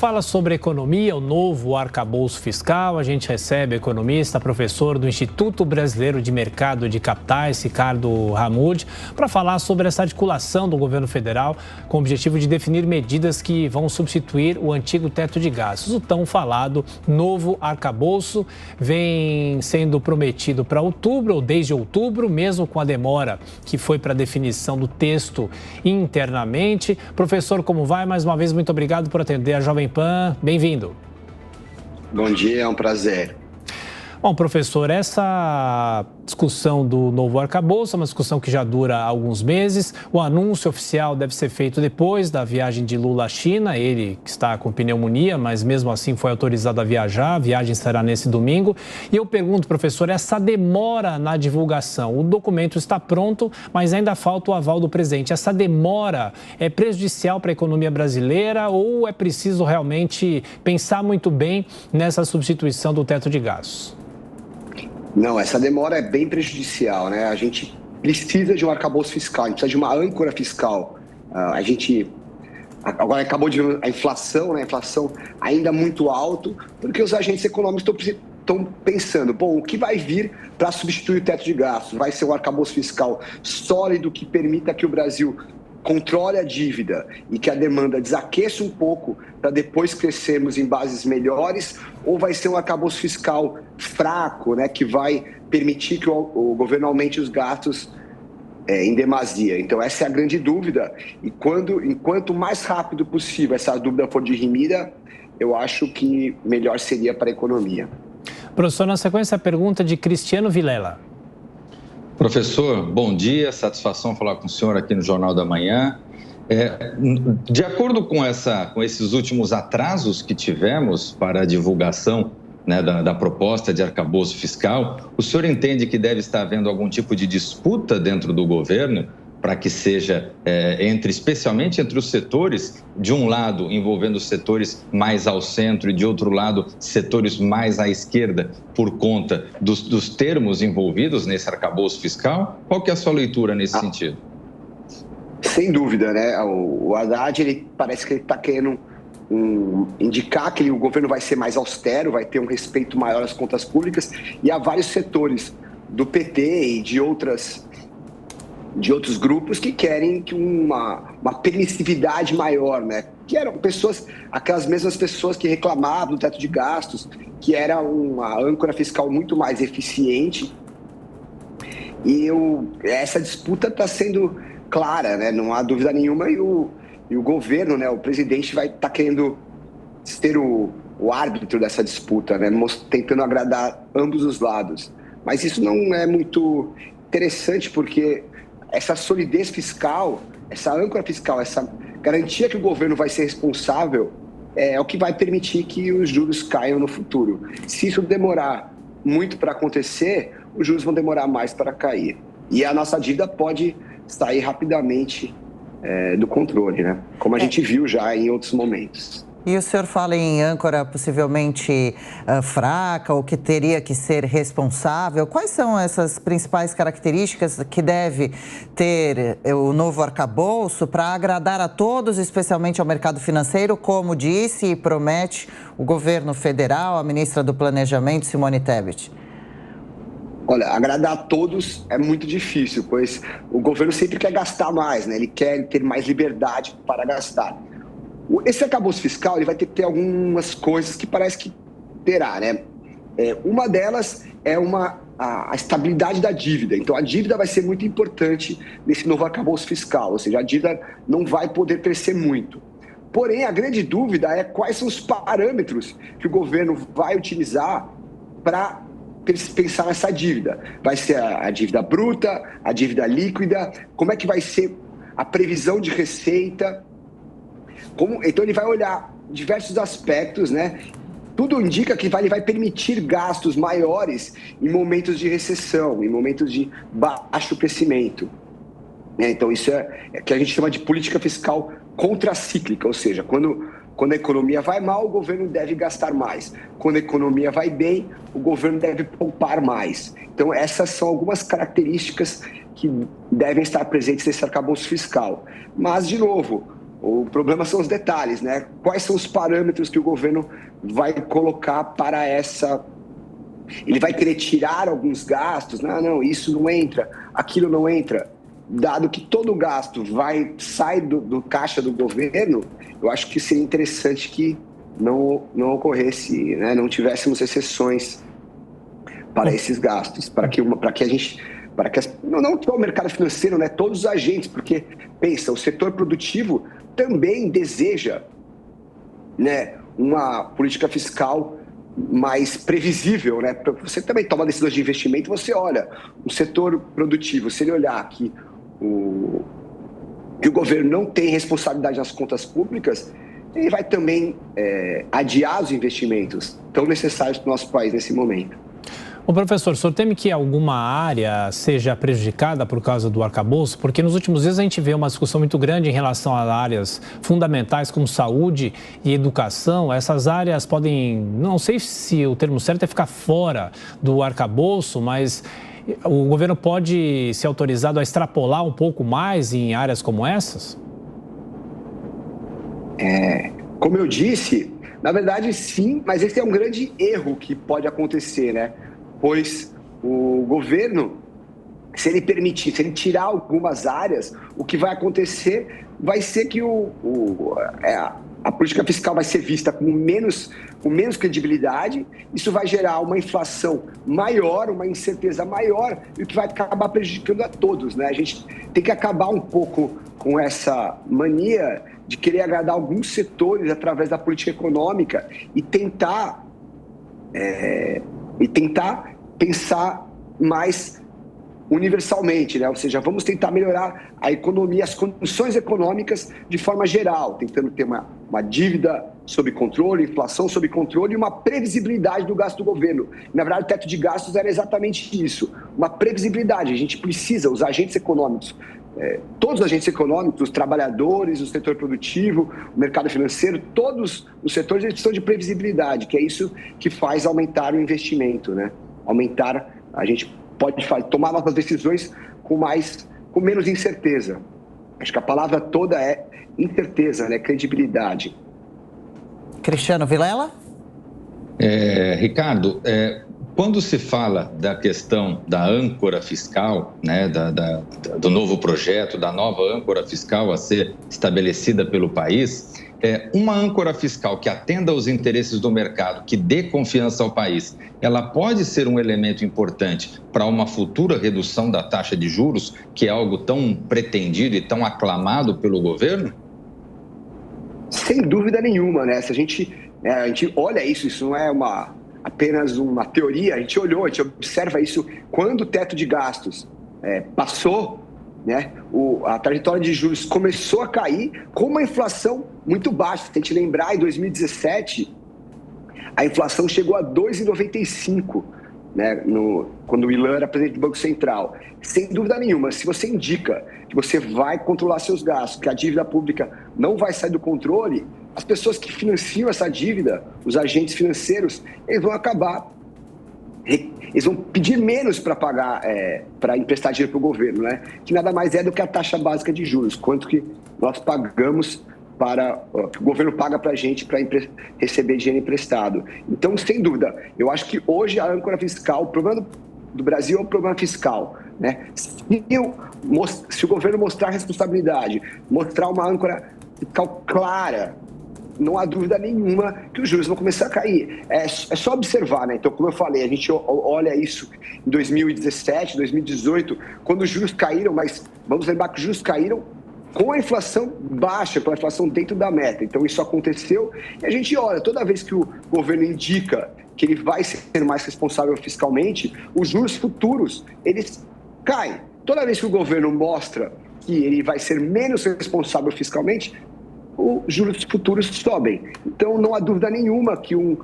fala sobre economia, o novo arcabouço fiscal. A gente recebe economista, professor do Instituto Brasileiro de Mercado de Capitais, Ricardo Hamoud, para falar sobre essa articulação do governo federal com o objetivo de definir medidas que vão substituir o antigo teto de gastos. O tão falado novo arcabouço vem sendo prometido para outubro, ou desde outubro, mesmo com a demora que foi para a definição do texto internamente. Professor, como vai? Mais uma vez, muito obrigado por atender a Jovem Pan. Bem-vindo. Bom dia, é um prazer. Bom, professor, essa discussão do novo arcabouço é uma discussão que já dura alguns meses. O anúncio oficial deve ser feito depois da viagem de Lula à China. Ele que está com pneumonia, mas mesmo assim foi autorizado a viajar. A viagem será nesse domingo. E eu pergunto, professor, essa demora na divulgação? O documento está pronto, mas ainda falta o aval do presidente. Essa demora é prejudicial para a economia brasileira ou é preciso realmente pensar muito bem nessa substituição do teto de gastos? Não, essa demora é bem prejudicial, né? A gente precisa de um arcabouço fiscal, a gente precisa de uma âncora fiscal. Agora acabou de a inflação, né? A inflação ainda muito alto, porque os agentes econômicos estão pensando, bom, o que vai vir para substituir o teto de gastos? Vai ser um arcabouço fiscal sólido que permita que o Brasil controle a dívida e que a demanda desaqueça um pouco para depois crescermos em bases melhores, ou vai ser um arcabouço fiscal fraco, né, que vai permitir que o governo aumente os gastos em demasia? Então essa é a grande dúvida, e enquanto mais rápido possível essa dúvida for dirimida, eu acho que melhor seria para a economia. Professor, na sequência a pergunta de Cristiano Vilela. Professor, bom dia, satisfação falar com o senhor aqui no Jornal da Manhã. De acordo com esses últimos atrasos que tivemos para a divulgação, né, da proposta de arcabouço fiscal, o senhor entende que deve estar havendo algum tipo de disputa dentro do governo para que seja, especialmente entre os setores, de um lado envolvendo os setores mais ao centro e de outro lado setores mais à esquerda, por conta dos termos envolvidos nesse arcabouço fiscal? Qual que é a sua leitura nesse sentido? Sem dúvida, né? O Haddad, parece que ele está querendo indicar que o governo vai ser mais austero, vai ter um respeito maior às contas públicas, e há vários setores do PT e de outros grupos que querem que uma permissividade maior, né? Que eram aquelas mesmas pessoas que reclamavam do teto de gastos, que era uma âncora fiscal muito mais eficiente. E essa disputa está sendo clara, né? Não há dúvida nenhuma, e o governo, né? O presidente vai estar querendo ser o árbitro dessa disputa, né? Tentando agradar ambos os lados. Mas isso não é muito interessante, porque essa solidez fiscal, essa âncora fiscal, essa garantia que o governo vai ser responsável é o que vai permitir que os juros caiam no futuro. Se isso demorar muito para acontecer, os juros vão demorar mais para cair. E a nossa dívida pode sair rapidamente do controle, né? Como a gente viu já em outros momentos. E o senhor fala em âncora possivelmente fraca ou que teria que ser responsável. Quais são essas principais características que deve ter o novo arcabouço para agradar a todos, especialmente ao mercado financeiro, como disse e promete o governo federal, a ministra do Planejamento, Simone Tebet? Olha, agradar a todos é muito difícil, pois o governo sempre quer gastar mais, né? Ele quer ter mais liberdade para gastar. Esse arcabouço fiscal, ele vai ter que ter algumas coisas que parece que terá, né? Uma delas é a estabilidade da dívida. Então, a dívida vai ser muito importante nesse novo arcabouço fiscal, ou seja, a dívida não vai poder crescer muito. Porém, a grande dúvida é quais são os parâmetros que o governo vai utilizar para pensar nessa dívida. Vai ser a dívida bruta, a dívida líquida, como é que vai ser a previsão de receita. Então ele vai olhar diversos aspectos, né? Tudo indica que ele vai permitir gastos maiores em momentos de recessão, em momentos de baixo crescimento. Então isso é que a gente chama de política fiscal contracíclica, ou seja, quando a economia vai mal, o governo deve gastar mais. Quando a economia vai bem, o governo deve poupar mais. Então essas são algumas características que devem estar presentes nesse arcabouço fiscal. Mas, de novo, O problema são os detalhes, né? Quais são os parâmetros que o governo vai colocar para essa... Ele vai querer tirar alguns gastos? Não, isso não entra, aquilo não entra. Dado que todo gasto sai do caixa do governo, eu acho que seria interessante que não ocorresse, né? Não tivéssemos exceções para esses gastos, não só o mercado financeiro, né? Todos os agentes, porque pensa, o setor produtivo também deseja, né, uma política fiscal mais previsível, né? Você também toma decisões de investimento, você olha o setor produtivo, se ele olhar que o governo não tem responsabilidade nas contas públicas, ele vai também adiar os investimentos tão necessários para o nosso país nesse momento. Ô professor, o senhor teme que alguma área seja prejudicada por causa do arcabouço? Porque nos últimos dias a gente vê uma discussão muito grande em relação a áreas fundamentais como saúde e educação. Essas áreas podem, não sei se o termo certo é ficar fora do arcabouço, mas o governo pode ser autorizado a extrapolar um pouco mais em áreas como essas? Como eu disse, na verdade sim, mas esse é um grande erro que pode acontecer, né? Pois o governo, se ele tirar algumas áreas, o que vai acontecer vai ser que a política fiscal vai ser vista com menos credibilidade, isso vai gerar uma inflação maior, uma incerteza maior, e o que vai acabar prejudicando a todos, né? A gente tem que acabar um pouco com essa mania de querer agradar alguns setores através da política econômica e tentar pensar mais universalmente, né? Ou seja, vamos tentar melhorar a economia, as condições econômicas de forma geral, tentando ter uma dívida sob controle, inflação sob controle e uma previsibilidade do gasto do governo. Na verdade, o teto de gastos era exatamente isso, uma previsibilidade. A gente precisa, os agentes econômicos, todos os agentes econômicos, os trabalhadores, o setor produtivo, o mercado financeiro, todos os setores eles precisam de previsibilidade, que é isso que faz aumentar o investimento, né? A gente pode tomar nossas decisões com menos incerteza. Acho que a palavra toda é incerteza, né? Credibilidade. Cristiano Vilela? Ricardo, quando se fala da questão da âncora fiscal, né, do novo projeto, da nova âncora fiscal a ser estabelecida pelo país, uma âncora fiscal que atenda aos interesses do mercado, que dê confiança ao país, ela pode ser um elemento importante para uma futura redução da taxa de juros, que é algo tão pretendido e tão aclamado pelo governo? Sem dúvida nenhuma, né? Se a gente olha isso não é apenas uma teoria, a gente observa isso quando o teto de gastos passou, né? A trajetória de juros começou a cair com uma inflação muito baixa. Se a gente lembrar, em 2017, a inflação chegou a 2,95%, né? Quando o Ilan era presidente do Banco Central. Sem dúvida nenhuma, se você indica que você vai controlar seus gastos, que a dívida pública não vai sair do controle, as pessoas que financiam essa dívida, os agentes financeiros, eles vão pedir menos para pagar, para emprestar dinheiro para o governo, né? Que nada mais é do que a taxa básica de juros, quanto que nós pagamos que o governo paga para a gente para receber dinheiro emprestado. Então, sem dúvida, eu acho que hoje a âncora fiscal, o problema do Brasil é um problema fiscal, né? Se o governo mostrar responsabilidade, mostrar uma âncora fiscal clara, não há dúvida nenhuma que os juros vão começar a cair. É só observar, né? Então, como eu falei, a gente olha isso em 2017, 2018, quando os juros caíram, mas vamos lembrar que os juros caíram com a inflação baixa, com a inflação dentro da meta. Então, isso aconteceu e a gente olha, toda vez que o governo indica que ele vai ser mais responsável fiscalmente, os juros futuros, eles caem. Toda vez que o governo mostra que ele vai ser menos responsável fiscalmente, os juros futuros sobem. Então, não há dúvida nenhuma que um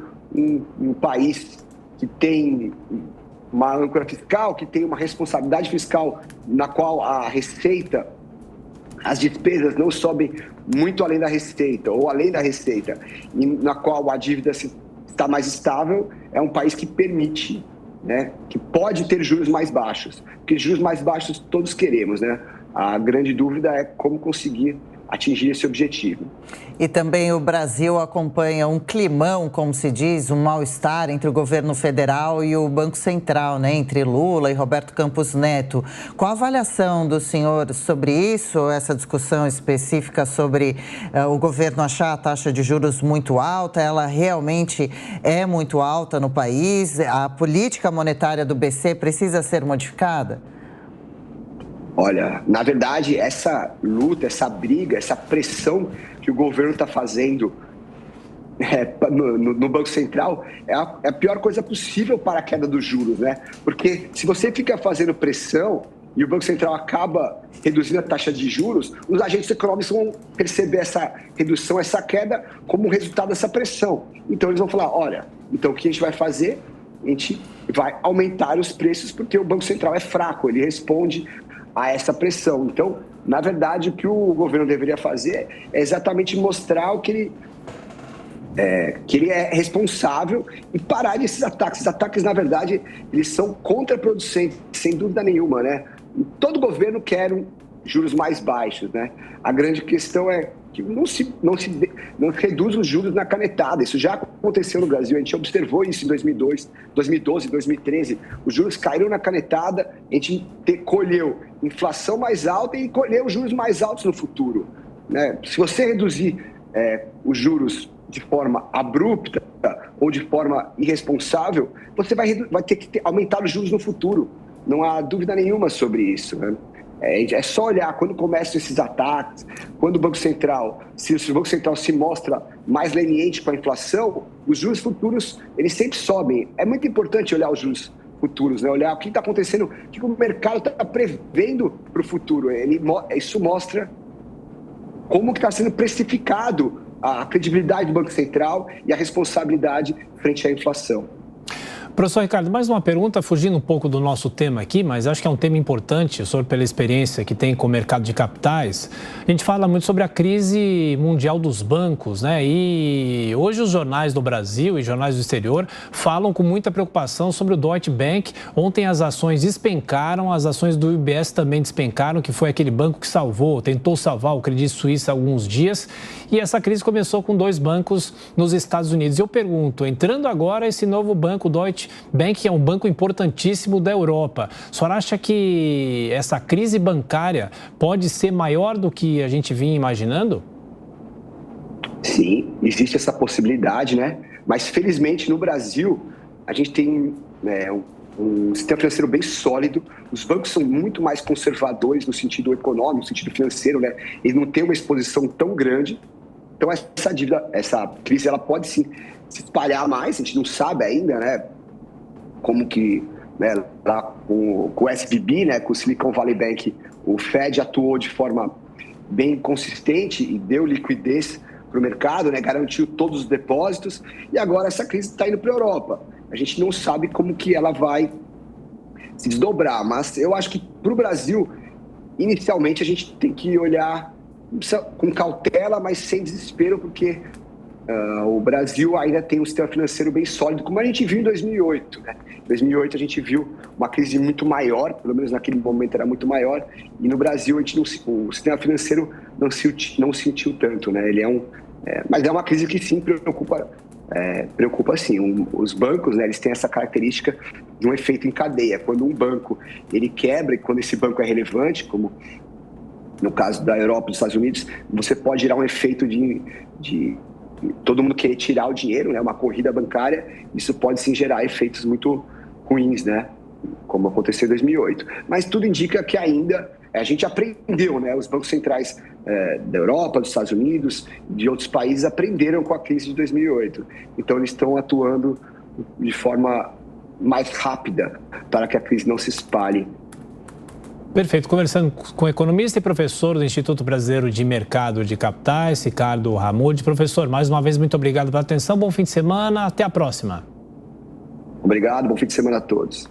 país que tem uma âncora fiscal, que tem uma responsabilidade fiscal na qual a receita, as despesas não sobem muito além da receita ou além da receita, e na qual a dívida está mais estável, é um país que permite, né, que pode ter juros mais baixos. Porque juros mais baixos todos queremos, né? A grande dúvida é como conseguir atingir esse objetivo. E também o Brasil acompanha um climão, como se diz, um mal-estar entre o governo federal e o Banco Central, né? Entre Lula e Roberto Campos Neto. Qual a avaliação do senhor sobre isso, essa discussão específica sobre o governo achar a taxa de juros muito alta? Ela realmente é muito alta no país? A política monetária do BC precisa ser modificada? Olha, na verdade, essa luta, essa briga, essa pressão que o governo está fazendo no Banco Central é a pior coisa possível para a queda dos juros, né? Porque se você fica fazendo pressão e o Banco Central acaba reduzindo a taxa de juros, os agentes econômicos vão perceber essa redução, essa queda como resultado dessa pressão. Então eles vão falar, olha, então o que a gente vai fazer? A gente vai aumentar os preços porque o Banco Central é fraco, ele responde a essa pressão. Então, na verdade, o que o governo deveria fazer é exatamente mostrar o que ele é responsável e parar desses ataques. Esses ataques, na verdade, eles são contraproducentes, sem dúvida nenhuma, né? Todo governo quer juros mais baixos, né? A grande questão é que não reduz os juros na canetada. Isso já aconteceu no Brasil, a gente observou isso em 2012, 2013. Os juros caíram na canetada, a gente colheu inflação mais alta e colheu juros mais altos no futuro, né? Se você reduzir os juros de forma abrupta ou de forma irresponsável, você vai ter que aumentar os juros no futuro. Não há dúvida nenhuma sobre isso, né? É só olhar quando começam esses ataques, quando o Banco Central, se o Banco Central se mostra mais leniente com a inflação, os juros futuros, eles sempre sobem. É muito importante olhar os juros futuros, né? Olhar o que está acontecendo, o que o mercado está prevendo para o futuro. Isso mostra como que está sendo precificado a credibilidade do Banco Central e a responsabilidade frente à inflação. Professor Ricardo, mais uma pergunta, fugindo um pouco do nosso tema aqui, mas acho que é um tema importante, o senhor pela experiência que tem com o mercado de capitais. A gente fala muito sobre a crise mundial dos bancos, né? E hoje os jornais do Brasil e jornais do exterior falam com muita preocupação sobre o Deutsche Bank. Ontem as ações despencaram, as ações do UBS também despencaram, que foi aquele banco que tentou salvar o Credit Suisse há alguns dias. E essa crise começou com 2 bancos nos Estados Unidos. Eu pergunto, entrando agora esse novo banco, o Deutsche Bank, que é um banco importantíssimo da Europa, a senhora acha que essa crise bancária pode ser maior do que a gente vinha imaginando? Sim, existe essa possibilidade, né? Mas felizmente no Brasil a gente tem um sistema financeiro bem sólido, os bancos são muito mais conservadores no sentido econômico, no sentido financeiro, né? Eles não têm uma exposição tão grande. Então essa crise, ela pode sim se espalhar mais, a gente não sabe ainda, né? Como que, né, lá com o SVB, né, com o Silicon Valley Bank, o Fed atuou de forma bem consistente e deu liquidez para o mercado, né, garantiu todos os depósitos, e agora essa crise está indo para a Europa. A gente não sabe como que ela vai se desdobrar, mas eu acho que para o Brasil, inicialmente a gente tem que olhar com cautela, mas sem desespero, porque o Brasil ainda tem um sistema financeiro bem sólido, como a gente viu em 2008. Né? Em 2008 a gente viu uma crise muito maior, pelo menos naquele momento era muito maior, e no Brasil o sistema financeiro não sentiu tanto. Né? Mas é uma crise que sim preocupa sim. Os bancos, né, eles têm essa característica de um efeito em cadeia. Quando um banco ele quebra, e quando esse banco é relevante, como no caso da Europa e dos Estados Unidos, você pode gerar um efeito de todo mundo querer tirar o dinheiro, né? Uma corrida bancária, isso pode sim gerar efeitos muito ruins, né? Como aconteceu em 2008. Mas tudo indica que ainda a gente aprendeu, né? Os bancos centrais da Europa, dos Estados Unidos, de outros países aprenderam com a crise de 2008. Então eles estão atuando de forma mais rápida para que a crise não se espalhe. Perfeito. Conversando com o economista e professor do Instituto Brasileiro de Mercado de Capitais, Ricardo Hamoud. Professor, mais uma vez, muito obrigado pela atenção. Bom fim de semana. Até a próxima. Obrigado. Bom fim de semana a todos.